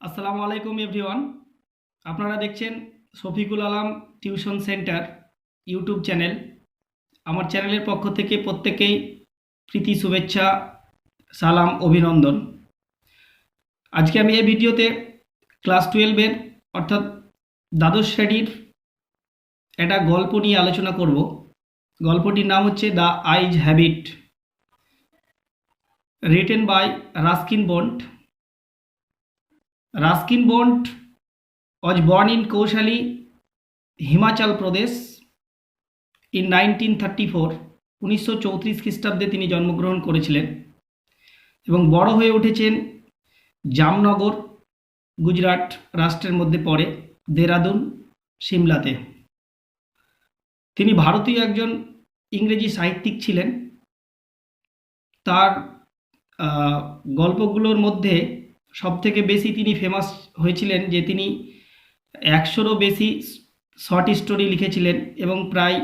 আসসালামু আলাইকুম এভরিওয়ান। আপনারা দেখছেন Shafiqul Alam tuition centre YouTube channel. আমার চ্যানেলের পক্ষ থেকে প্রত্যেকেই প্রীতি শুভেচ্ছা, সালাম, অভিনন্দন। আজকে আমি এই ভিডিওতে ক্লাস 12-এর অর্থাৎ দ্বাদশ শ্রেণীর একটা গল্প নিয়ে আলোচনা করব। গল্পটির নাম হচ্ছে the eyes have it, written by Ruskin Bond. Ruskin Bond was born in Koshali, Himachal Pradesh in 1934। 1934 খ্রিস্টাব্দে তিনি জন্মগ্রহণ করেছিলেন এবং বড় হয়ে উঠেছেন জামনগর, গুজরাট রাষ্ট্রের মধ্যে পড়ে, দেরাদুন, সিমলাতে। তিনি ভারতীয় একজন ইংরেজি সাহিত্যিক ছিলেন। তার গল্পগুলোর মধ্যে সবথেকে বেশি তিনি ফেমাস হয়েছিলেন যে তিনি 100-রও বেশি শর্ট স্টোরি লিখেছিলেন এবং প্রায়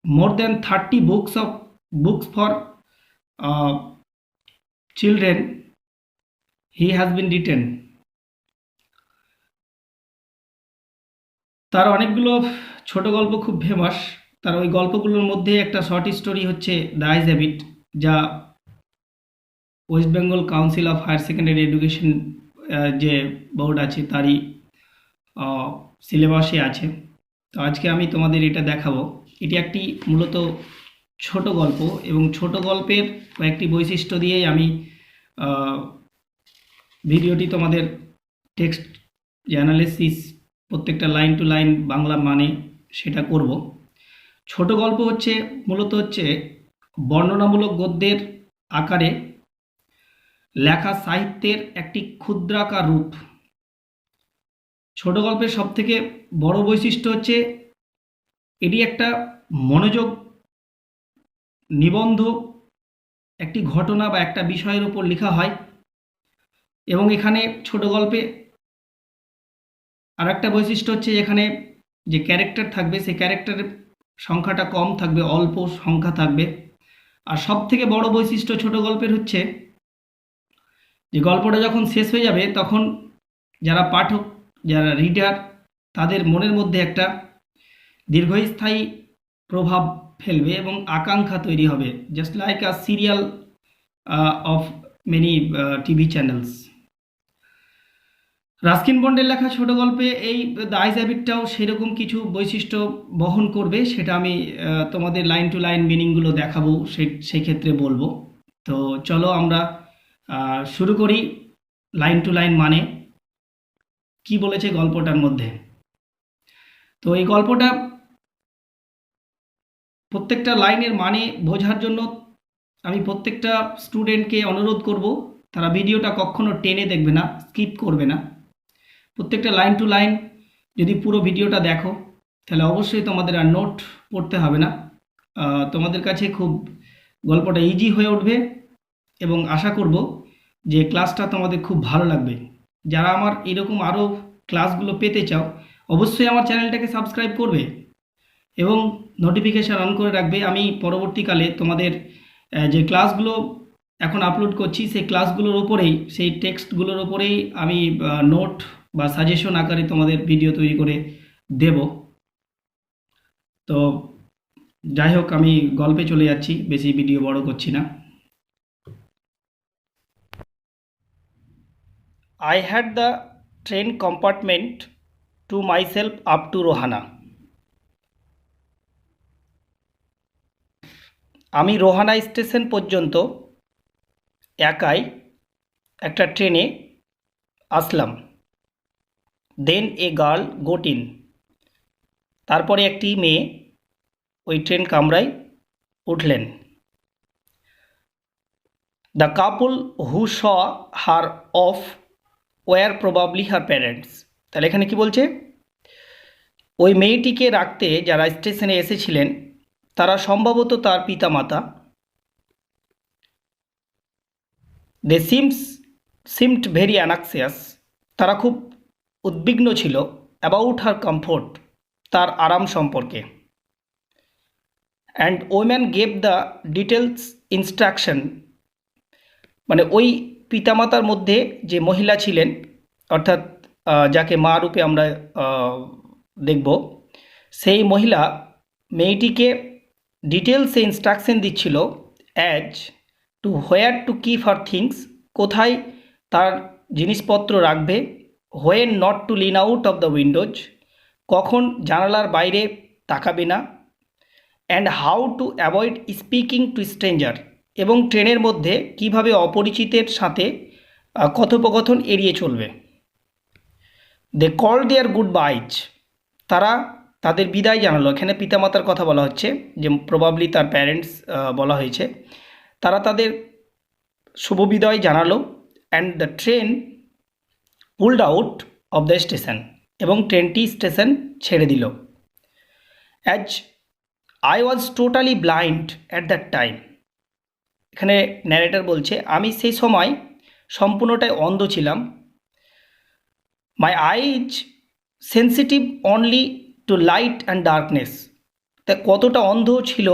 more than 30 books for children he has been written. তার অনেকগুলো ছোট গল্প খুব ফেমাস। তার ওই গল্পগুলোর মধ্যে একটা শর্ট স্টোরি হচ্ছে দ্য আইজ হ্যাবিট, যা West Bengal Council of Higher Secondary Education যে বোর্ড আছে তারই সিলেবাসে আছে। তো আজকে আমি তোমাদের এটা দেখাবো। এটি একটি মূলত ছোট গল্প এবং ছোট গল্পের কয়েকটি বৈশিষ্ট্য দিয়েই আমি ভিডিওটি তোমাদের টেক্সট অ্যানালিসিস, প্রত্যেকটা লাইন টু লাইন বাংলা মানে সেটা করব। ছোট গল্প হচ্ছে মূলত বর্ণনামূলক গদ্যের আকারে লেখা সাহিত্যের একটি ক্ষুদ্রাকার রূপ। ছোট গল্পের সবথেকে বড় বৈশিষ্ট্য হচ্ছে এটি একটা মনোযোগ নিবন্ধ, একটি ঘটনা বা একটা বিষয়ের উপর লেখা হয় এবং এখানে ছোট গল্পে আর একটা বৈশিষ্ট্য হচ্ছে এখানে যে ক্যারেক্টার থাকবে সেই ক্যারেক্টারের সংখ্যাটা কম থাকবে, অল্প সংখ্যা থাকবে। আর সবথেকে বড় বৈশিষ্ট্য ছোট গল্পের হচ্ছে যে গল্পটা যখন শেষ হয়ে যাবে তখন যারা পাঠক, যারা রিডার, তাদের মনের মধ্যে একটা দীর্ঘস্থায়ী প্রভাব ফেলবে এবং আকাঙ্ক্ষা তৈরি হবে, just like a serial of many TV channels. Ruskin বন্ডের লেখা ছোট গল্পে এই দ্য আইজ হ্যাবিটটাও সেরকম কিছু বৈশিষ্ট্য বহন করবে, সেটা আমি তোমাদের লাইন টু লাইন মিনিংগুলো দেখাবো, সেই ক্ষেত্রে বলবো। তো চলো আমরা শুরু করি লাইন টু লাইন মানে কি বলেছে গল্পটার মধ্যে। তো এই গল্পটা প্রত্যেকটা লাইনের মানে বোঝার জন্য আমি প্রত্যেকটা স্টুডেন্টকে অনুরোধ করব তারা ভিডিওটা কখনো টেনে দেখবে না, স্কিপ করবে না। প্রত্যেকটা লাইন টু লাইন যদি পুরো ভিডিওটা দেখো তাহলে অবশ্যই তোমাদের আর নোট পড়তে হবে না, তোমাদের কাছে খুব গল্পটা ইজি হয়ে উঠবে এবং আশা করব যে ক্লাসটা তোমাদের খুব ভালো লাগবে। যারা আমার এরকম আরও ক্লাসগুলো পেতে চাও অবশ্যই আমার চ্যানেলটাকে সাবস্ক্রাইব করবে এবং নোটিফিকেশান অন করে রাখবে। আমি পরবর্তীকালে তোমাদের যে ক্লাসগুলো এখন আপলোড করছি সেই ক্লাসগুলোর ওপরেই, সেই টেক্সটগুলোর ওপরেই আমি নোট বা সাজেশন আকারে তোমাদের ভিডিও তৈরি করে দেব। তো যাই হোক, আমি গল্পে চলে যাচ্ছি, বেশি ভিডিও বড় করছি না। I had the train compartment to myself up to Rohana. আমি রোহানা স্টেশন পর্যন্ত একাই একটা ট্রেনে আসলাম। Then a girl got in, তারপরে একটি মেয়ে ওই ট্রেন কামরায় উঠলেন। The couple who saw her off were probably her parents. তাহলে এখানে কি বলছে, ওই মেয়েটিকে রাখতে যারা স্টেশনে এসেছিলেন তারা সম্ভবত তার পিতামাতা। দে সিমড ভেরি অ্যানাক্সিয়াস, তারা খুব উদ্বিগ্ন ছিল। অ্যাবাউট হার কমফোর্ট, তার আরাম সম্পর্কে। And woman gave the details instruction, মানে ওই পিতামাতার মধ্যে যে মহিলা ছিলেন, অর্থাৎ যাকে মা রূপে আমরা দেখব, সেই মহিলা মেয়েটিকে ডিটেলসে ইনস্ট্রাকশন দিচ্ছিল as to where to keep her things, কোথায় তার জিনিসপত্র রাখবে, when not to Lin out of the Windows, কখন জানালার বাইরে তাকাবে না, and how to avoid speaking two stranger, এবং ট্রেনের মধ্যে কিভাবে অপরিচিতের সাথে কথোপকথন এড়িয়ে চলবে। দে কল দেয়ার গুড বাইজ, তারা তাদের বিদায় জানালো। এখানে পিতামাতার কথা বলা হচ্ছে, যে প্রবাবলি তার প্যারেন্টস বলা হয়েছে। তারা তাদের শুভ বিদায় জানালো। And the train pulled out of the station, এবং ট্রেনটি স্টেশন ছেড়ে দিল। As I was totally blind at that time, এখানে ন্যারেটর বলছে আমি সেই সময় সম্পূর্ণটাই অন্ধ ছিলাম। My eyes sensitive only to light and darkness, তা কতটা অন্ধ ছিল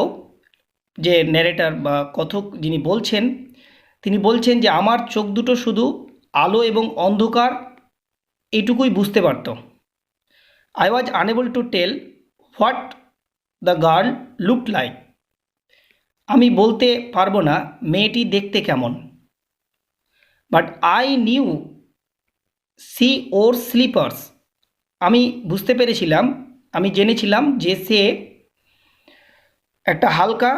যে ন্যারেটর বা কথক যিনি বলছেন, তিনি বলছেন যে আমার চোখ দুটো শুধু আলো এবং অন্ধকার এইটুকুই বুঝতে পারত। I was unable to tell what the girl looked like, আমি বলতে পারবো না মেয়েটি দেখতে কেমন। But I knew she wore slippers, আমি বুঝতে পেরেছিলাম, আমি জেনেছিলাম যে সে একটা হালকা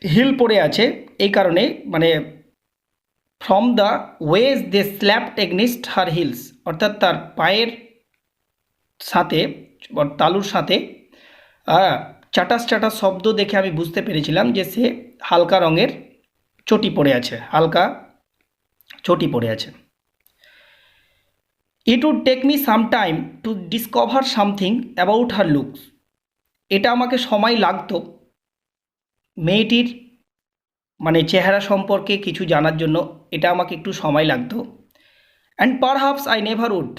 হিল পরে আছে, এই কারণে মানে from the ways they slapped against her heels, অর্থাৎ তার পায়ের সাথে তালুর সাথে চাটাস চাটাস শব্দ দেখে আমি বুঝতে পেরেছিলাম যে সে হালকা রঙের চটি পরে আছে, হালকা চটি পরে আছে। It would take me some time to discover something about her looks, এটা আমাকে সময় লাগতো মেয়েটির মানে চেহারা সম্পর্কে কিছু জানার জন্য, এটা আমাকে একটু সময় লাগতো। And perhaps I never would,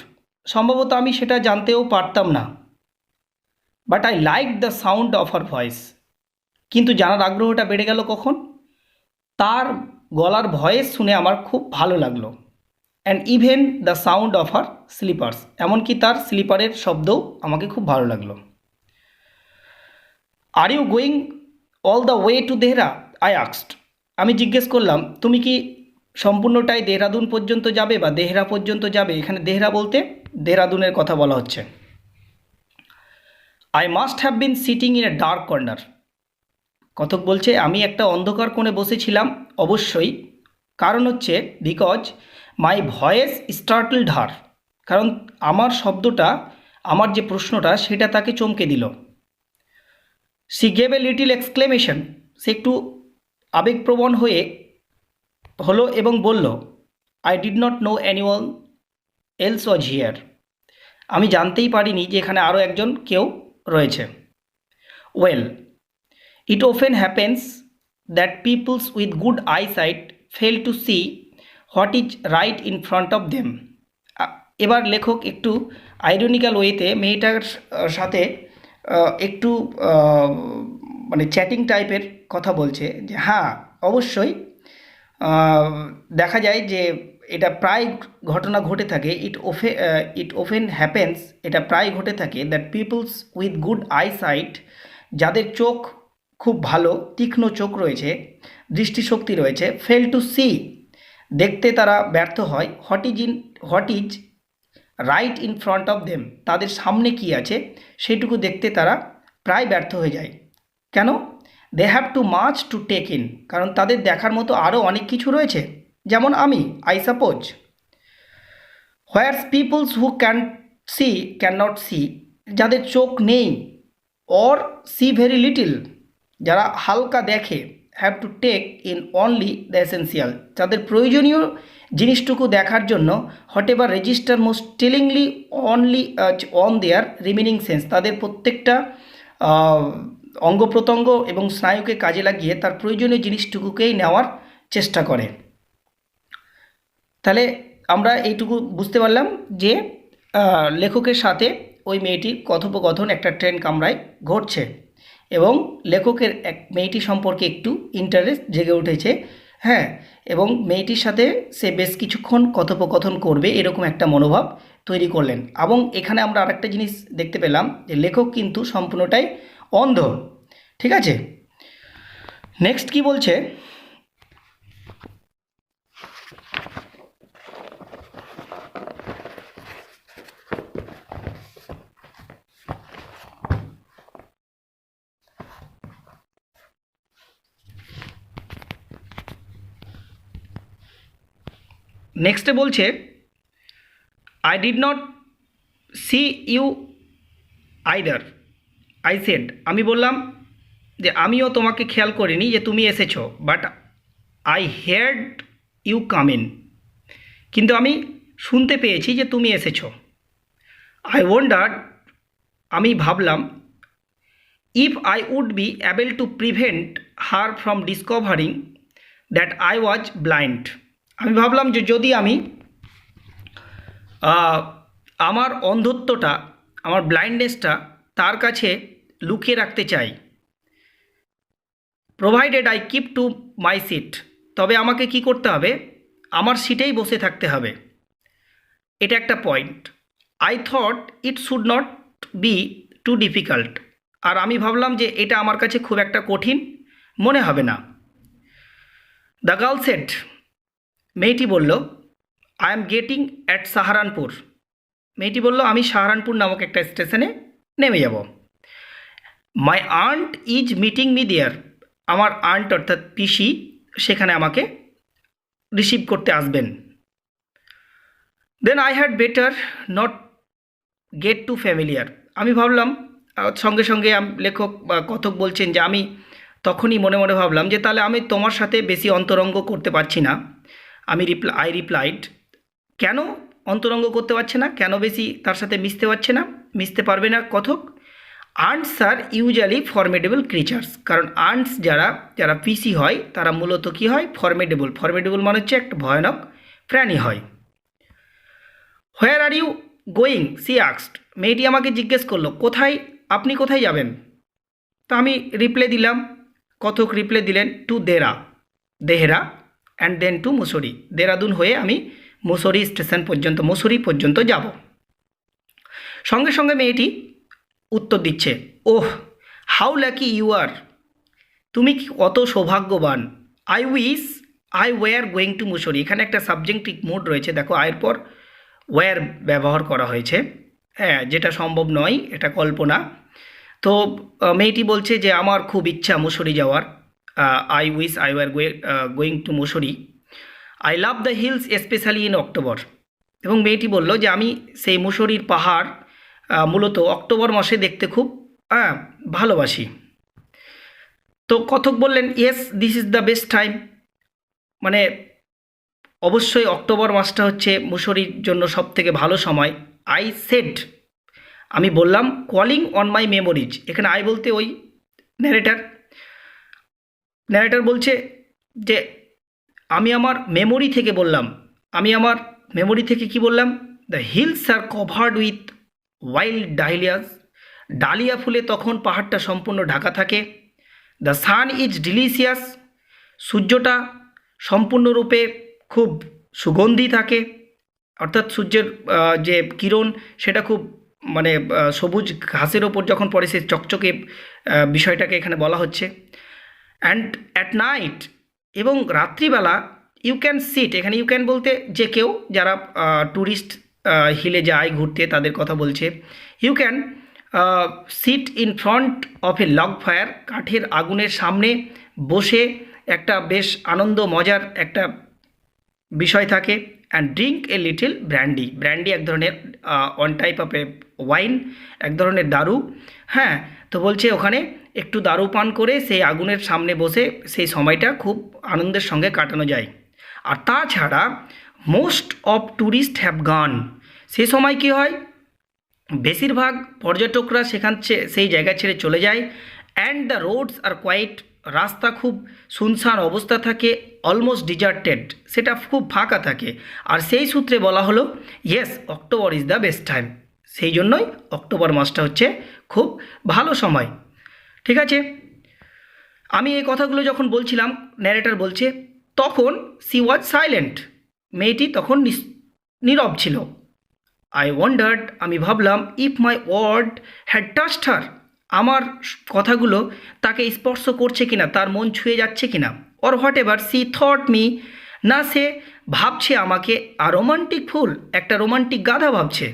সম্ভবত আমি সেটা জানতেও পারতাম না। But I like the sound of her voice, কিন্তু জানার আগ্রহটা বেড়ে গেল কখন, তার গলার ভয়েস শুনে আমার খুব ভালো লাগলো। And even the sound of her slippers, এমনকি তার স্লিপারের শব্দও আমাকে খুব ভালো লাগলো। Are you going all the way to Dehra, I asked, আমি জিজ্ঞেস করলাম তুমি কি সম্পূর্ণটাই দেহরাদুন পর্যন্ত যাবে বা দেহরা পর্যন্ত যাবে, এখানে দেহরা বলতে দেহরাদুনের কথা বলা হচ্ছে। I must have been sitting in a dark corner, কথক বলছে আমি একটা অন্ধকার কোণে বসেছিলাম অবশ্যই, কারণ হচ্ছে বিকজ মাই ভয়েস স্টার্টলড হার, কারণ আমার শব্দটা, আমার যে প্রশ্নটা সেটা তাকে চমকে দিল। She gave a little exclamation, সে একটু আবেগপ্রবণ হলো এবং বলল I did not know anyone else was here, আমি জানতেই পারিনি যে এখানে আরও একজন কেউ রয়েছে। Well, it often happens that peoples with good eyesight fail to see what is right in front of them. এবার লেখক একটু আইরনিক্যাল ওয়েতে মেয়েটার সাথে একটু মানে চ্যাটিং টাইপের কথা বলছে, যে হ্যাঁ অবশ্যই দেখা যায় যে এটা প্রায় ঘটনা ঘটে থাকে, ইট ওফেন হ্যাপেন্স, এটা প্রায় ঘটে থাকে, that peoples with good eyesight, যাদের চোখ খুব ভালো তীক্ষ্ণ চোখ রয়েছে, দৃষ্টিশক্তি রয়েছে, ফেল টু সি, দেখতে তারা ব্যর্থ হয়, what is right in front of them, তাদের সামনে কি আছে সেটুকু দেখতে তারা প্রায় ব্যর্থ হয়ে যায়। কেন? They have too much to take in, কারণ তাদের দেখার মতো আরও অনেক কিছু রয়েছে, যেমন আমি, I suppose. Whereas peoples who can see can not see, যাদের চোখ নেই, অর সি ভেরি লিটিল, যারা হালকা দেখে, have to take in only the essential, তাদের প্রয়োজনীয় জিনিসটুকু দেখার জন্য whatever register most tellingly only on their remaining sense, তাদের প্রত্যেকটা অঙ্গ প্রত্যঙ্গ এবং স্নায়ুকে কাজে লাগিয়ে তার প্রয়োজনীয় জিনিসটুকুকেই নেওয়ার চেষ্টা করে। তাহলে আমরা এইটুকু বুঝতে পারলাম যে লেখকের সাথে ওই মেয়েটির কথোপকথন একটা ট্রেন কামরায় ঘটছে এবং লেখকের এক মেয়েটি সম্পর্কে একটু ইন্টারেস্ট জেগে উঠেছে হ্যাঁ, এবং মেয়েটির সাথে সে বেশ কিছুক্ষণ কথোপকথন করবে এরকম একটা মনোভাব তৈরি করলেন। এবং এখানে আমরা আরেকটা জিনিস দেখতে পেলাম যে লেখক কিন্তু সম্পূর্ণটাই অন্ধ। ঠিক আছে, নেক্সট কি বলছে, নেক্সটে বলছে I did not see you either, I said, আমি বললাম যে আমিও তোমাকে খেয়াল করিনি যে তুমি এসেছো, but I heard you come in, কিন্তু আমি শুনতে পেয়েছি যে তুমি এসেছো। আই ওয়ান্ডার্ড, আমি ভাবলাম, if I would be able to prevent her from discovering that I was blind, আমি ভাবলাম যে যদি আমি আমার অন্ধত্বটা, আমার ব্লাইন্ডনেসটা তার কাছে লুকিয়ে রাখতে চাই, provided I keep to my seat, তবে আমাকে কি করতে হবে, আমার সিটেই বসে থাকতে হবে। এটা একটা point. I thought it should not be too difficult, আর আমি ভাবলাম যে এটা আমার কাছে খুব একটা কঠিন মনে হবে না। দ্য গার্ল সেড, মেয়েটি বলল, I am getting at Saharanpur, মেয়েটি বলল আমি সাহারানপুর নামক একটা স্টেশনে নেমে যাব। My aunt is meeting me there, আমার আন্ট অর্থাৎ পিসি সেখানে আমাকে রিসিভ করতে আসবেন। Then I had better not get too familiar, আমি ভাবলাম, সঙ্গে সঙ্গে লেখক বা কথক বলছেন যে আমি তখনই মনে মনে ভাবলাম যে তাহলে আমি তোমার সাথে বেশি অন্তরঙ্গ করতে পারছি না। আই রিপ্লাইড, কেন অন্তরঙ্গ করতে পারছে না, কেন বেশি তার সাথে মিশতে পারবে না কথক? আন্টস আর ইউজুয়ালি ফর্মেডেবল ক্রিচার্স, কারণ আন্টস যারা পিসি হয় তারা মূলত কী হয়, ফর্মেডেবল মানে হচ্ছে একটা ভয়ানক প্রাণী হয়। হোয়ার আর ইউ গোয়িং সি আক্সড, মেয়েটি আমাকে জিজ্ঞেস করলো আপনি কোথায় যাবেন? তা আমি রিপ্লাই দিলাম, কথক রিপ্লাই দিলেন, to Dehra and then to Mussoorie, Dehradun হয়ে আমি মুসুরি পর্যন্ত যাব। সঙ্গে সঙ্গে মেয়েটি উত্তর দিচ্ছে, oh how lucky you are, তুমি কি কত সৌভাগ্যবান। I wish I were going to Mussoorie, এখানে একটা সাবজেক্টিভ মুড রয়েছে, দেখো আয়ের পর ওয়ার ব্যবহার করা হয়েছে, হ্যাঁ, যেটা সম্ভব নয়, এটা কল্পনা। তো মেয়েটি বলছে যে আমার খুব ইচ্ছা মুসুরি যাওয়ার, I wish I were going to Mussoorie, I love the hills specially in October, এবং মেয়েটি বলল যে আমি সেই মুসুরির পাহাড় মূলত অক্টোবর মাসে দেখতে খুব ভালোবাসি। তো কথক বললেন, yes this is the best time, মানে অবশ্যই অক্টোবর মাসটা হচ্ছে মুসুরির জন্য সবথেকে ভালো সময়। আই সেড, আমি বললাম, কলিং অন মাই মেমোরিজ, এখানে আই বলতে ওই ন্যারেটার বলছে যে আমি আমার মেমোরি থেকে বললাম, কি বললাম, the hills are covered with wild dahlia ফুলে তখন পাহাড়টা সম্পূর্ণ ঢাকা থাকে। দ্য সান ইজ ডিলিশিয়াস, সূর্যটা সম্পূর্ণরূপে খুব সুগন্ধি থাকে, অর্থাৎ সূর্যের যে কিরণ সেটা খুব মানে সবুজ ঘাসের ওপর যখন পড়ে সে চকচকে বিষয়টাকে এখানে বলা হচ্ছে। অ্যান্ড অ্যাট নাইট, এবং রাত্রিবেলা, ইউ ক্যান সিট, এখানে ইউ ক্যান বলতে যে কেউ যারা ট্যুরিস্ট হিলে যায় ঘুরতে তাদের কথা বলছে। You can sit in front of a log fire, কাঠের আগুনের সামনে বসে একটা বেশ আনন্দ মজার একটা বিষয় থাকে। And drink a little brandy এক ধরনের one type of A wine, এক ধরনের দারু, হ্যাঁ। তো বলছে ওখানে একটু দারু পান করে সেই আগুনের সামনে বসে সেই সময়টা খুব আনন্দের সঙ্গে কাটানো যায়। আর তাছাড়া মোস্ট অফ ট্যুরিস্ট হ্যাভ গান, সে সময় কী হয়, বেশিরভাগ পর্যটকরা সেই জায়গা ছেড়ে চলে যায়। And the roads are quiet, রাস্তা খুব শুনশান অবস্থা থাকে, অলমোস্ট ডিজার্টেড, সেটা খুব ফাঁকা থাকে। আর সেই সূত্রে বলা হলো, yes October is the best time, সেই জন্যই অক্টোবর মাসটা হচ্ছে খুব ভালো সময়। ঠিক আছে, আমি এই কথাগুলো যখন বলছিলাম, ন্যারেটর বলছে, তখন সি ওয়াজ সাইলেন্ট, মেয়েটি তখন নীরব ছিল। আই ওয়ান্ডার্ড, আমি ভাবলাম, if my word had touched her, আমার কথাগুলো তাকে স্পর্শ করছে কিনা, তার মন ছুঁয়ে যাচ্ছে কিনা। Or whatever she thought me, না সে ভাবছে আমাকে আর রোমান্টিক ফুল, একটা রোমান্টিক গাধা ভাবছে।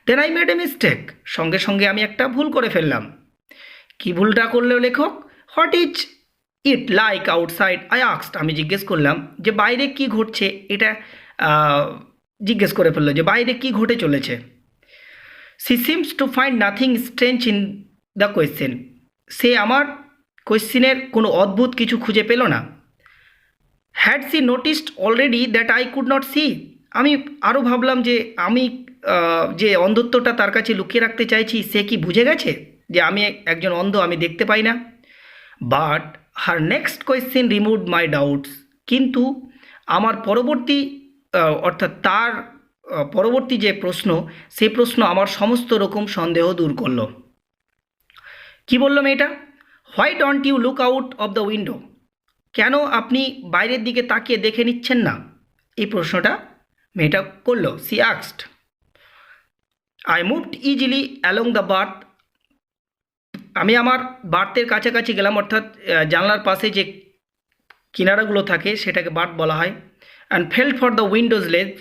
Then I made a mistake, সঙ্গে সঙ্গে আমি একটা ভুল করে ফেললাম। কি ভুলটা করলো লেখক? What is it like outside, I asked, আমি জিজ্ঞেস করলাম যে বাইরে কি ঘটছে, এটা জিজ্ঞেস করে ফেললো যে বাইরে কি ঘটে চলেছে। She seems to find nothing strange in the question, সে আমার কোয়েশ্চেনের কোনো অদ্ভুত কিছু খুঁজে পেল না। Had she noticed already that I could not see, আমি আরও ভাবলাম যে আমি যে অন্ধত্বটা তার কাছে লুকিয়ে রাখতে চাইছি, সে কি বুঝে গেছে যে আমি একজন অন্ধ, আমি দেখতে পাই না। But her next question removed my doubts, কিন্তু আমার পরবর্তী অর্থাৎ তার পরবর্তী যে প্রশ্ন, সেই প্রশ্ন আমার সমস্ত রকম সন্দেহ দূর করলো। কি বললো মেয়েটা? Why don't you look out of the window, কেন আপনি বাইরের দিকে তাকিয়ে দেখে নিচ্ছেন না? এই প্রশ্নটা মেয়েটা করলো। She asked. I moved easily along the birth, আমি আমার বার্থের কাছাকাছি গেলাম, অর্থাৎ জানলার পাশে যে কিনারাগুলো থাকে সেটাকে বার্থ বলা হয়। And felt for the Windows লেজ,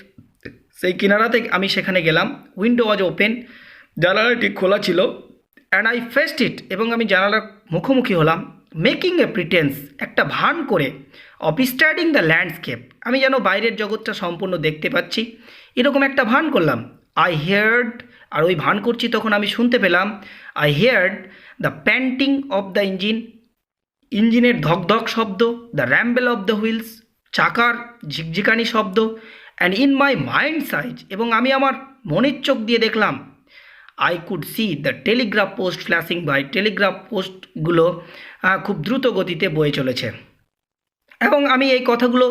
সেই কিনারাতে আমি সেখানে গেলাম। উইন্ডো ওয়াজ ওপেন, জানালাটি খোলা ছিল। অ্যান্ড আই ফেসড ইট, এবং আমি জানালার মুখোমুখি হলাম। মেকিং এ প্রিটেন্স, একটা ভান করে, অফ স্টাডিং দ্য ল্যান্ডস্কেপ, আমি যেন বাইরের জগৎটা সম্পূর্ণ দেখতে পাচ্ছি, এরকম একটা ভান করলাম। আই হেয়ার্ড, আর ওই ভান করছি তখন আমি শুনতে পেলাম, I heard the panting of the engine, ইঞ্জিনের ধকধক শব্দ, the rumble of the wheels, চাকার ঝিকঝিকানি শব্দ। And in my mind's eye, এবং আমি আমার মনের চোখ দিয়ে দেখলাম, I could see the telegraph post flashing by, telegraph পোস্টগুলো খুব দ্রুত গতিতে বয়ে চলেছে। এবং আমি এই কথাগুলো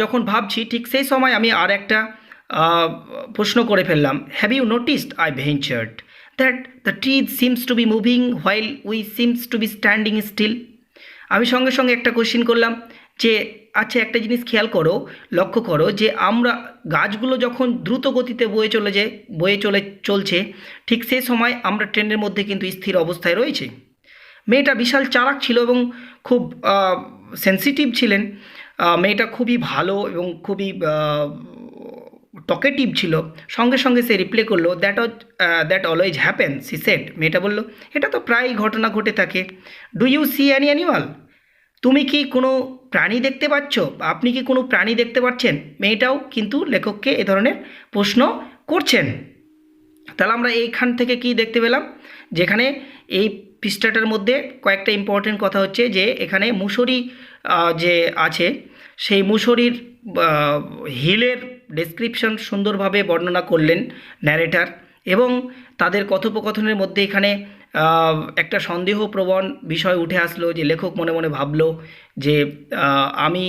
যখন ভাবছি, ঠিক সেই সময় আমি আর একটা প্রশ্ন করে ফেললাম। Have you noticed, I ventured, that the trees seems to be moving while we seems to be standing still, আমি সঙ্গে সঙ্গে একটা কোশ্চেন করলাম যে আচ্ছা, একটা জিনিস খেয়াল করো, লক্ষ্য করো, যে আমরা গাছগুলো যখন দ্রুত গতিতে বয়ে চলছে, ঠিক সেই সময় আমরা ট্রেনের মধ্যে কিন্তু স্থির অবস্থায় রয়েছে। মেয়েটা বিশাল চালাক ছিল এবং খুব সেন্সিটিভ ছিলেন। মেয়েটা খুবই ভালো এবং খুবই টকেটিভ ছিল। সঙ্গে সঙ্গে সে রিপ্লাই করলো, that always happen, she said, মেয়েটা বলল, এটা তো প্রায় ঘটনা ঘটে থাকে। Do you see any animal, তুমি কি কোনো প্রাণী দেখতে পাচ্ছ? আপনি কি কোনো প্রাণী দেখতে পাচ্ছেন? মেয়েটাও কিন্তু লেখককে এ ধরনের প্রশ্ন করছেন। তাহলে আমরা এইখান থেকে কি দেখতে পেলাম, যেখানে এই পৃষ্ঠাটার মধ্যে কয়েকটা ইম্পর্টেন্ট কথা হচ্ছে যে এখানে মুসরি যে আছে, সেই মুসরির হিলের ডেসক্রিপশন সুন্দরভাবে বর্ণনা করলেন ন্যারেটার, এবং তাদের কথোপকথনের মধ্যে এখানে একটা সন্দেহপ্রবণ বিষয় উঠে আসলো, যে লেখক মনে মনে ভাবলো যে আমি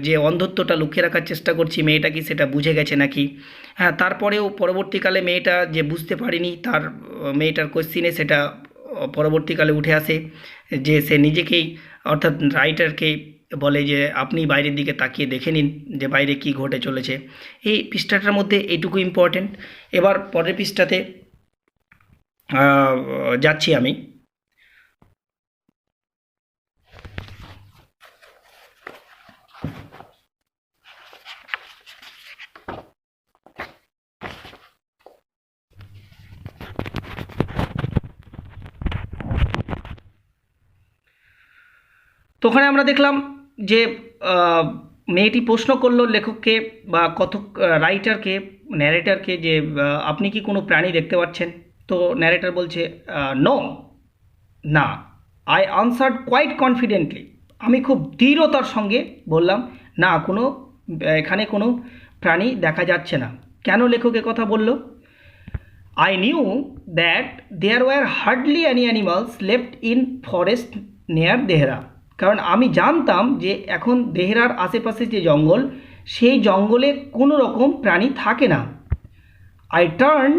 যে অন্ধত্বটা লুকিয়ে রাখার চেষ্টা করছি, মেয়েটা কি সেটা বুঝে গেছে নাকি। হ্যাঁ, তারপরেও পরবর্তীকালে মেয়েটা যে বুঝতে পারেনি, তার মেয়েটার কোশ্চিনে সেটা পরবর্তীকালে উঠে আসে, যে সে নিজেকেই, অর্থাৎ রাইটারকে বলে যে আপনি বাইরের দিকে তাকিয়ে দেখে নিন যে বাইরে কি ঘটে চলেছে। এই পৃষ্ঠাটার মধ্যে এইটুকু ইম্পর্টেন্ট। এবার পরের পৃষ্ঠাতে যাচ্ছি আমি। তো ওখানে আমরা দেখলাম যে মেয়েটি প্রশ্ন করলো লেখককে বা কথক রাইটারকে, ন্যারেটারকে, যে আপনি কি কোনো প্রাণী দেখতে পাচ্ছেন? তো ন্যারেটার বলছে নো, না। আই আনসার্ড কোয়াইট কনফিডেন্টলি, আমি খুব দৃঢ়তার সঙ্গে বললাম, না, এখানে কোনো প্রাণী দেখা যাচ্ছে না। কেন লেখক কথা বলল? I knew that there were hardly any animals left in forest near Dehra, কারণ আমি জানতাম যে এখন দেহরার আশেপাশে যে জঙ্গল, সেই জঙ্গলে কোনো রকম প্রাণী থাকে না। I turn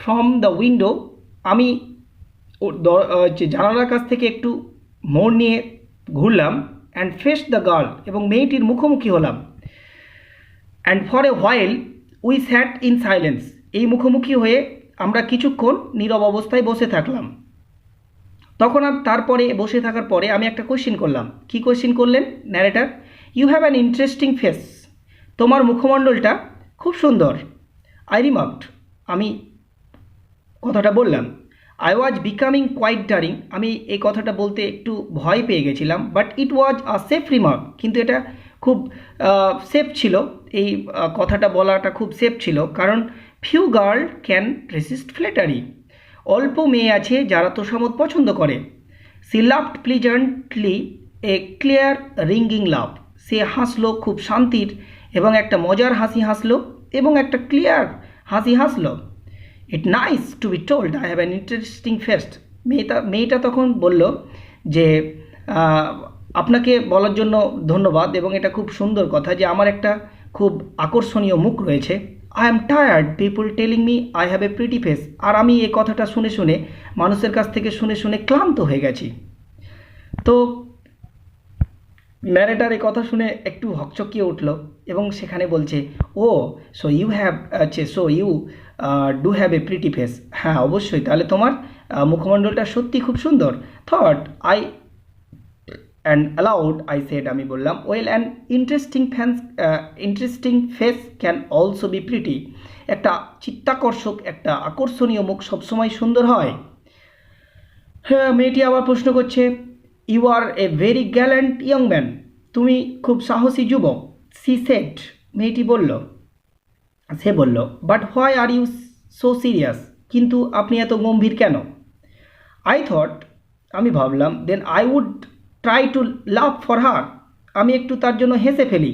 from the window, আমি জানালার কাছ থেকে একটু মোড় নিয়ে ঘুরলাম। অ্যান্ড ফেস দ্য গার্ল, এবং মেয়েটির মুখোমুখি হলাম। And for a while we sat in silence, এই মুখোমুখি হয়ে আমরা কিছুক্ষণ নীরব অবস্থায় বসে থাকলাম। তখন তারপরে বসে থাকার পরে আমি একটা কোয়েশ্চেন করলাম। কি কোয়েশ্চেন করলেন narrator? You have an interesting face, তোমার মুখমণ্ডলটা খুব সুন্দর। আই রিমার্কড, আমি কথাটা বললাম। I was becoming quite daring, আমি এই কথাটা বলতে একটু ভয় পেয়ে গেছিলাম। But it was a safe remark, কিন্তু এটা খুব সেফ ছিল, এই কথাটা বলাটা খুব সেফ ছিল, কারণ few girl can resist flattery, অল্প মেয়ে আছে যারা তোষামোদ পছন্দ করে। She laughed pleasantly, a clear ringing laugh, সে হাসলো খুব শান্তির এবং একটা মজার হাসি হাসলো এবং একটা ক্লিয়ার হাসি হাসলো। It nice to be told I have an interesting fest, মেয়েটা তখন বলল যে আপনাকে বলার জন্য ধন্যবাদ, এবং এটা খুব সুন্দর কথা যে আমার একটা খুব আকর্ষণীয় মুখ রয়েছে। I am tired people telling me I have a pretty face, আর আমি এই কথাটা শুনে শুনে মানুষের কাছ থেকে শুনে শুনে ক্লান্ত হয়ে গেছি। তো ন্যারেটার এই কথা শুনে একটু হকচকিয়ে উঠল এবং সেখানে বলছে, oh so you have so you do have a pretty face, হ্যাঁ অবশ্যই, তাহলে তোমার মুখমণ্ডলটা সত্যি খুব সুন্দর। Thought I and aloud I said, আমি বললাম, well an interesting face can also be pretty, একটা চিত্তাকর্ষক একটা আকর্ষণীয় মুখ সবসময় সুন্দর হয়। হ্যাঁ, মেয়েটি আবার প্রশ্ন করছে, you are a very gallant young man, তুমি খুব সাহসী যুবক। সি সেড, মেয়েটি বলল, সে বলল, but why are you so serious, কিন্তু আপনি এত গম্ভীর কেন? আই থট, আমি ভাবলাম, then I would try to laugh for her, আমি একটু তার জন্য হেসে ফেলি।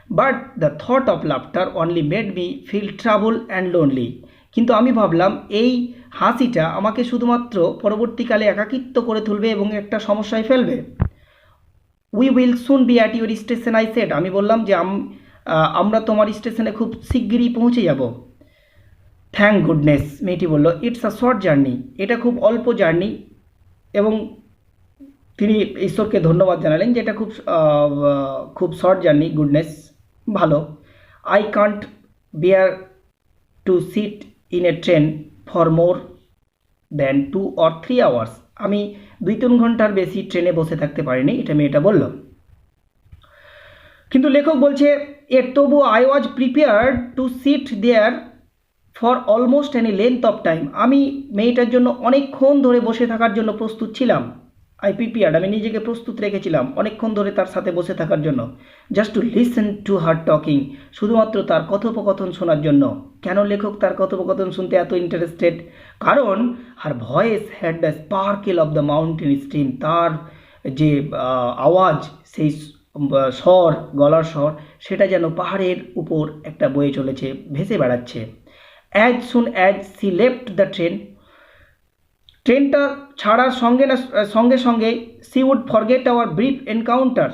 But the thought of laughter only made me feel trouble and lonely, কিন্তু আমি ভাবলাম এই হাসিটা আমাকে শুধুমাত্র পরবর্তীকালে একাকিত্ব করে তুলবে এবং একটা সমস্যায় ফেলবে। We will soon B at your station I said, আমি বললাম যে আমরা তোমার স্টেশনে খুব শিগগিরই পৌঁছে যাব। থ্যাংক গুডনেস, মেয়েটি বলল, ইটস আ শর্ট জার্নি, এটা খুব অল্প জার্নি, এবং তিনি ঈশ্বরকে ধন্যবাদ জানালেন যে এটা খুব শর্ট জার্নি, গুডনেস, ভালো। I can't bear to sit in a train for more than 2 or 3 hours, আমি 2-3 ঘন্টার বেশি ট্রেনে বসে থাকতে পারিনি, এটা মেয়েটা বলল। কিন্তু লেখক বলছে, এর তবু I was prepared to sit there for almost any length of time, আমি মেয়েটার জন্য অনেকক্ষণ ধরে বসে থাকার জন্য প্রস্তুত ছিলাম। আই প্রিপেয়ার্ড, আমি নিজেকে প্রস্তুত রেখেছিলাম অনেকক্ষণ ধরে তার সাথে বসে থাকার জন্য। Just to listen to her talking, শুধুমাত্র তার কথোপকথন শোনার জন্য। কেন লেখক তার কথোপকথন শুনতে এত ইন্টারেস্টেড? কারণ her voice had the sparkle of the mountain stream, তার যে আওয়াজ, সেই স্বর, গলার স্বর, সেটা যেন পাহাড়ের উপর একটা বয়ে চলেছে, ভেসে বেড়াচ্ছে। As soon as she left the train, ট্রেনটা ছাড়ার সঙ্গে সঙ্গে she would forget our brief encounter,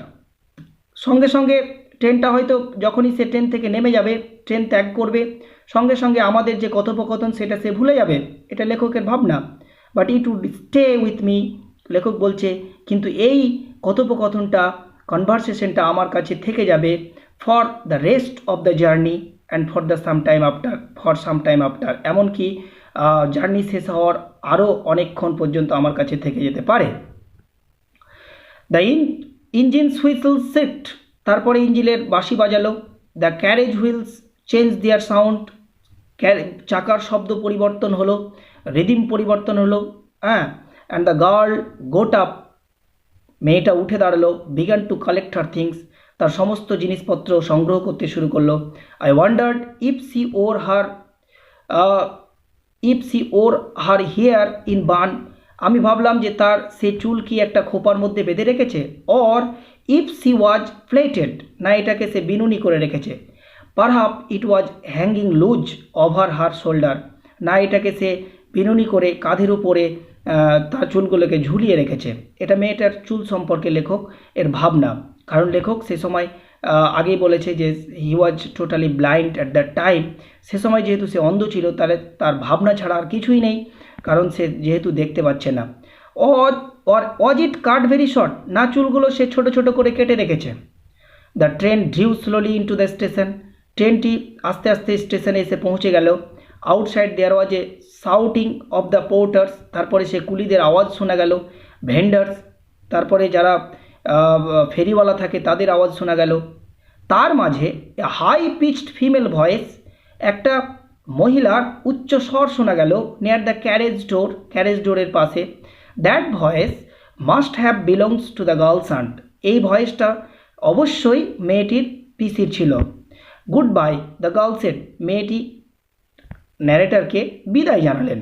সঙ্গে সঙ্গে ট্রেনটা হয়তো যখনই সে ট্রেন থেকে নেমে যাবে, ট্রেন ত্যাগ করবে, সঙ্গে সঙ্গে আমাদের যে কথোপকথন সেটা সে ভুলে যাবে, এটা লেখকের ভাবনা। But it would stay with me, লেখক বলছে, কিন্তু এই কথোপকথনটা, কনভারসেশনটা আমার কাছে থেকে যাবে for the rest of the journey and for some time after, এমনকি জার্নি শেষ হওয়ার আরও অনেকক্ষণ পর্যন্ত আমার কাছে থেকে যেতে পারে। দ্য ইঞ্জিনস হুইসল শিফট, তারপরে ইঞ্জিনের বাঁশি বাজালো। The carriage wheels change their sound, চাকার শব্দ পরিবর্তন হলো, রিদিম পরিবর্তন হলো। হ্যাঁ, and the girl got up, মেয়েটা উঠে দাঁড়ালো। Began to collect her things, তার সমস্ত জিনিসপত্র সংগ্রহ করতে শুরু করলো। I wondered if she wore her hair in bun, আমি ভাবলাম যে তার সে চুল কি একটা খোপার মধ্যে বেঁধে রেখেছে, or if she was plaited, না এটাকে সে বিনুনি করে রেখেছে। Perhaps it was hanging loose over her shoulder, না এটাকে সে বিনুনি করে কাঁধের উপরে তার চুলগুলোকে ঝুলিয়ে রেখেছে। এটা মেয়েটার চুল সম্পর্কে লেখক এর ভাবনা, কারণ লেখক সে সময় আগেই বলেছে যে he was totally blind at that time, সে সময় যেহেতু সে অন্ধ ছিল, তাহলে তার ভাবনা ছাড়া আর কিছুই নেই, কারণ সে যেহেতু দেখতে পাচ্ছে না। Or or was it cut very short? না চুলগুলো সে ছোট ছোট করে কেটে রেখেছে। The train drew slowly into the station. ট্রেনটি আস্তে আস্তে স্টেশনে এসে পৌঁছে গেল। Outside there was a shouting of the porters, তারপরে সে কুলিদের আওয়াজ শোনা গেল। ভেন্ডার্স, তারপরে যারা ফেরিওয়ালা থাকে তাদের আওয়াজ শোনা গেল। তার মাঝে হাই পিচড ফিমেল ভয়েস, একটা মহিলার উচ্চ স্বর শোনা গেল নিয়ার দ্য ক্যারেজ ডোরের পাশে। That voice must have belongs to the girls aunt, এই ভয়েসটা অবশ্যই মেয়েটির পিসির ছিল। Goodbye the girl said, মেয়েটি ন্যারেটরকে বিদায় জানালেন।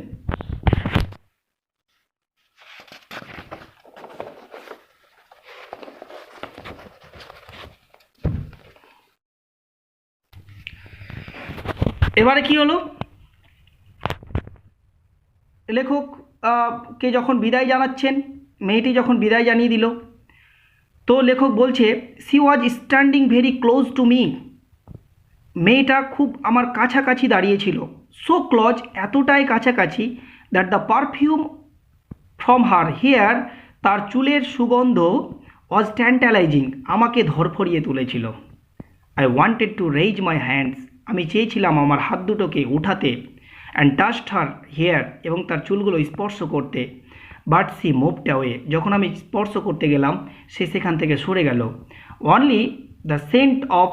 এবারে কি হলো, লেখক কে যখন বিদায় জানাচ্ছেন, মেয়েটি যখন বিদায় জানিয়ে দিল, তো লেখক বলছে she was standing very close to me, মেয়েটা খুব আমার কাছাকাছি দাঁড়িয়েছিল। সো ক্লোজ, এতটাই কাছাকাছি, that the perfume from her hair, তার চুলের সুগন্ধ ওয়াজ ট্যান্টালাইজিং, আমাকে ধরফরিয়ে তুলেছিল। I wanted to raise my hands, আমি চেয়েছিলাম আমার হাত দুটোকে উঠাতে, অ্যান্ড টাচড হার হেয়ার, এবং তার চুলগুলো স্পর্শ করতে। বাট সি মুভড অ্যাওয়ে, যখন আমি স্পর্শ করতে গেলাম সে সেখান থেকে সরে গেল। Only the scent of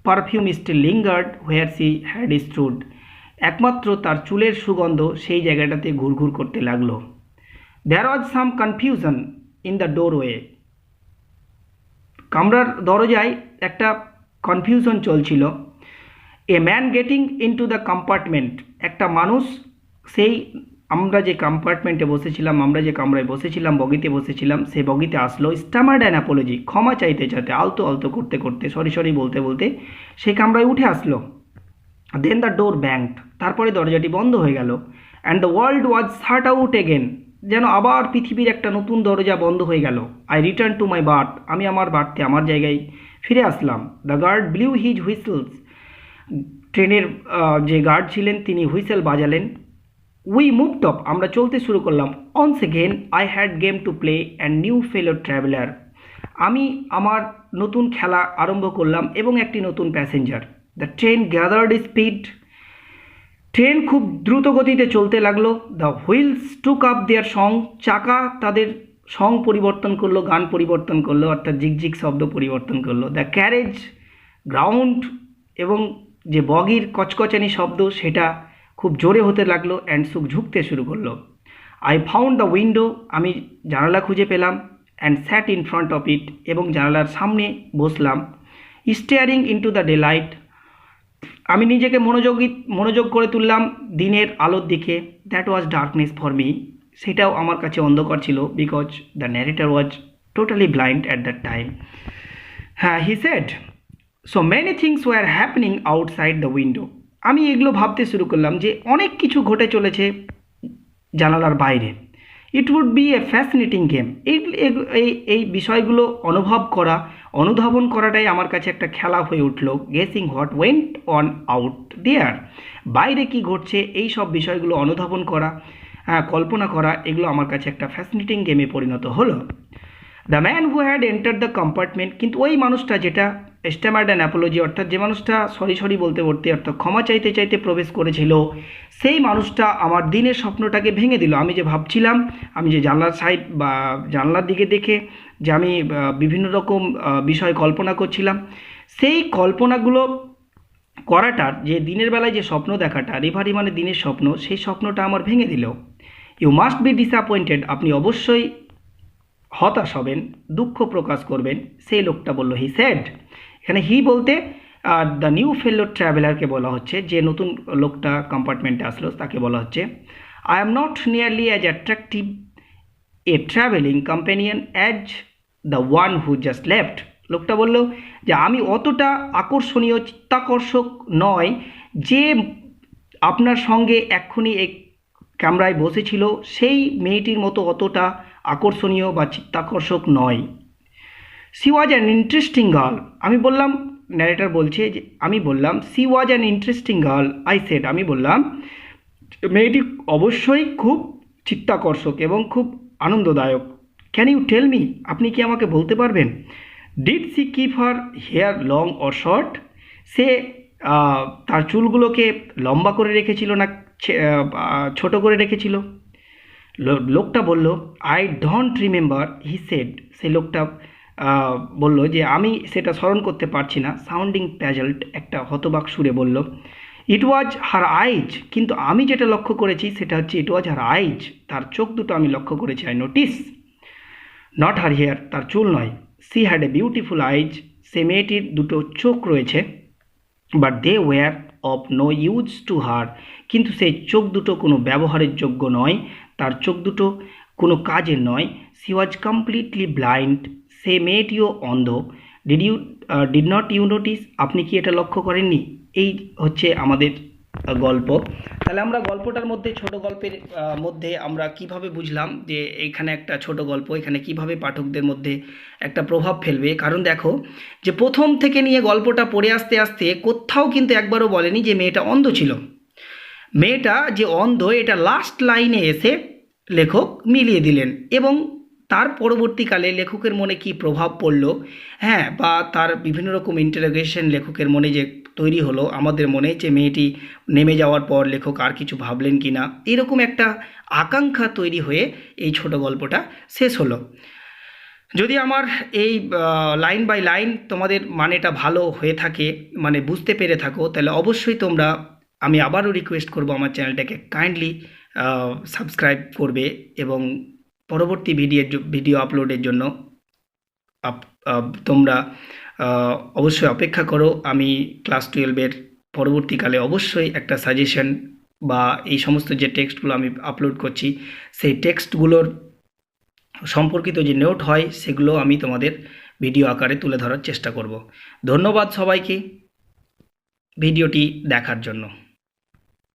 perfume still lingered where she had stood, একমাত্র তার চুলের সুগন্ধ সেই জায়গাটাতে ঘুরঘুর করতে লাগলো। There was some confusion in the doorway, কামরার দরজায় একটা কনফিউশন চলছিল। A man getting into the compartment, একটা মানুষ সেই আমরা যে কম্পার্টমেন্টে বসেছিলাম, আমরা যে কামরায় বসেছিলাম, বগিতে বসেছিলাম, সেই বগিতে আসলো। স্টামার্ড অ্যান অ্যাপোলজি, ক্ষমা চাইতে চাইতে, আলতো আলতো করতে করতে, সরি সরি বলতে বলতে সেই কামরায় উঠে আসলো। দেন দ্য ডোর ব্যাংড, তারপরে দরজাটি বন্ধ হয়ে গেল। And the world was shut out again, যেন আবার পৃথিবীর একটা নতুন দরজা বন্ধ হয়ে গেল। I return to my berth, আমি আমার বার্থে, আমার জায়গায় ফিরে আসলাম। The guard blew his whistles, ট্রেনের যে গার্ড ছিলেন তিনি হুইসেল বাজালেন। উই মুভড অফ, আমরা চলতে শুরু করলাম। Once again I had game to play and new fellow traveller, আমি আমার নতুন খেলা আরম্ভ করলাম এবং একটি নতুন passenger. The train gathered speed, train খুব দ্রুত গতিতে চলতে লাগলো। The wheels took up their song, চাকা তাদের সং পরিবর্তন করলো, গান পরিবর্তন করলো, অর্থাৎ ঝিকঝিক শব্দ পরিবর্তন করলো। দ্য ক্যারেজ গ্রাউন্ড, এবং যে বগির কচকচানি শব্দ সেটা খুব জোরে হতে লাগলো। অ্যান্ড সুখ ঝুঁকতে শুরু করলো। আই ফাউন্ড দ্য উইন্ডো, আমি জানালা খুঁজে পেলাম। And sat in front of it, এবং জানালার সামনে বসলাম। Staring into the daylight, আমি নিজেকে মনোযোগ করে তুললাম দিনের আলোর দিকে। That was darkness for me, সেটাও আমার কাছে অন্ধকার ছিল। Because the narrator was totally blind at that time. হ্যাঁ, he said so many things were happening outside the window, আমি এগুলো ভাবতে শুরু করলাম যে অনেক কিছু ঘটে চলেছে জানালার বাইরে। It would be a fascinating game, এই বিষয়গুলো অনুধাবন করাটাই আমার কাছে একটা খেলা হয়ে উঠলো। Guessing what went on out there, বাইরে কি ঘটছে এই সব বিষয়গুলো অনুধাবন করা, কল্পনা করা, এগুলো আমার কাছে একটা ফ্যাসিনেটিং গেমে পরিণত হলো। The man who had enter the compartment, কিন্তু ওই মানুষটা যেটা স্ট্যামার্ড অ্যান অ্যাপোলজি, অর্থাৎ যে মানুষটা সরি বলতে অর্থাৎ ক্ষমা চাইতে চাইতে প্রবেশ করেছিল, সেই মানুষটা আমার দিনের স্বপ্নটাকে ভেঙে দিল। আমি যে ভাবছিলাম, আমি যে জানলার সাইড বা জানলার দিকে দেখে যে আমি বিভিন্ন রকম বিষয় কল্পনা করছিলাম, সেই কল্পনাগুলো করাটার, যে দিনের বেলায় যে স্বপ্ন দেখাটা, রিভারি মানে দিনের স্বপ্ন, সেই স্বপ্নটা আমার ভেঙে দিল। ইউ মাস্ট বি ডিসঅ্যাপয়েন্টেড, আপনি অবশ্যই হতাশ হবেন, দুঃখ প্রকাশ করবেন। সেই লোকটা বলল, হি সেড, এখানে হি বলতে দ্য নিউ ফেলো ট্রাভেলারকে বলা হচ্ছে, যে নতুন লোকটা কম্পার্টমেন্টে আসলো তাকে বলা হচ্ছে। I am not nearly as attractive A travelling companion as the one who just left, লোকটা বলল যে আমি অতটা আকর্ষণীয়, চিত্তাকর্ষক নয় যে আপনার সঙ্গে এক্ষুনি এই ক্যামেরায় বসেছিল, সেই মেয়েটির মতো অতটা আকর্ষণীয় বা চিত্তাকর্ষক নয়। C was an interesting girl, আমি বললাম, ন্যারেটর বলছে যে আমি বললাম, C was an interesting girl, I said, আমি বললাম মেয়েটি অবশ্যই খুব চিত্তাকর্ষক এবং খুব আনন্দদায়ক। ক্যান ইউ টেল মি, আপনি কি আমাকে বলতে পারবেন? Did she keep her hair long or short, সে তার চুলগুলোকে লম্বা করে রেখেছিল না ছোট করে রেখেছিল? লোকটা বলল, I don't remember, he said, সেই লোকটা বলল যে আমি সেটা স্মরণ করতে পারছি না, সাউন্ডিং প্যাজেল্ট, একটা হতবাক সুরে বলল। ইট ওয়াজ হার আইজ, কিন্তু আমি যেটা লক্ষ্য করেছি সেটা হচ্ছে ইট ওয়াজ হার আইজ, তার চোখ দুটো আমি লক্ষ্য করেছি। I notice, not her hair, তার চুল নয়। She had a beautiful eyes, সে মেয়েটির দুটো চোখ রয়েছে। But they were of no use to her, কিন্তু সেই চোখ দুটো কোনো ব্যবহারের যোগ্য নয়, তার চোখ দুটো কোনো কাজের নয়। সি ওয়াজ কমপ্লিটলি ব্লাইন্ড, সে মেয়েটিও অন্ধ। ডিড নট ইউ নোটিস, আপনি কি এটা লক্ষ্য করেননি? এই হচ্ছে আমাদের গল্প। তাহলে আমরা গল্পটার মধ্যে, ছোট গল্পের মধ্যে আমরা কিভাবে বুঝলাম যে এখানে একটা ছোট গল্প এখানে কিভাবে পাঠকদের মধ্যে একটা প্রভাব ফেলবে। কারণ দেখো যে প্রথম থেকে নিয়ে গল্পটা পড়ে আসতে আসতে কোথাও কিন্তু একবারও বলেনি যে মেয়েটা অন্ধ ছিল। মেয়েটা যে অন্ধ এটা লাস্ট লাইনে এসে লেখক মিলিয়ে দিলেন, এবং তার পরবর্তীকালে লেখকের মনে কি প্রভাব পড়ল, হ্যাঁ, বা তার বিভিন্ন রকম ইন্টারোগেশন লেখকের মনে যে তৈরি হলো আমাদের মনে, যে মেয়েটি নেমে যাওয়ার পর লেখক আর কিছু ভাবলেন কি না, এরকম একটা আকাঙ্ক্ষা তৈরি হয়ে এই ছোট গল্পটা শেষ হলো। যদি আমার এই লাইন বাই লাইন তোমাদের মানেটা ভালো হয়ে থাকে, মানে বুঝতে পেরে থাকো, তাহলে অবশ্যই তোমরা, আমি আবারও রিকোয়েস্ট করব আমার চ্যানেলটাকে কাইন্ডলি সাবস্ক্রাইব করবে, এবং পরবর্তী ভিডিও আপলোডের জন্য তোমরা অবশ্যই অপেক্ষা করো। আমি ক্লাস 12-এর পরবর্তীকালে অবশ্যই একটা সাজেশন বা এই সমস্ত যে টেক্সটগুলো আমি আপলোড করছি সেই টেক্সটগুলোর সম্পর্কিত যে নোট হয় সেগুলো আমি তোমাদের ভিডিও আকারে তুলে ধরার চেষ্টা করব। ধন্যবাদ সবাইকে ভিডিওটি দেখার জন্য।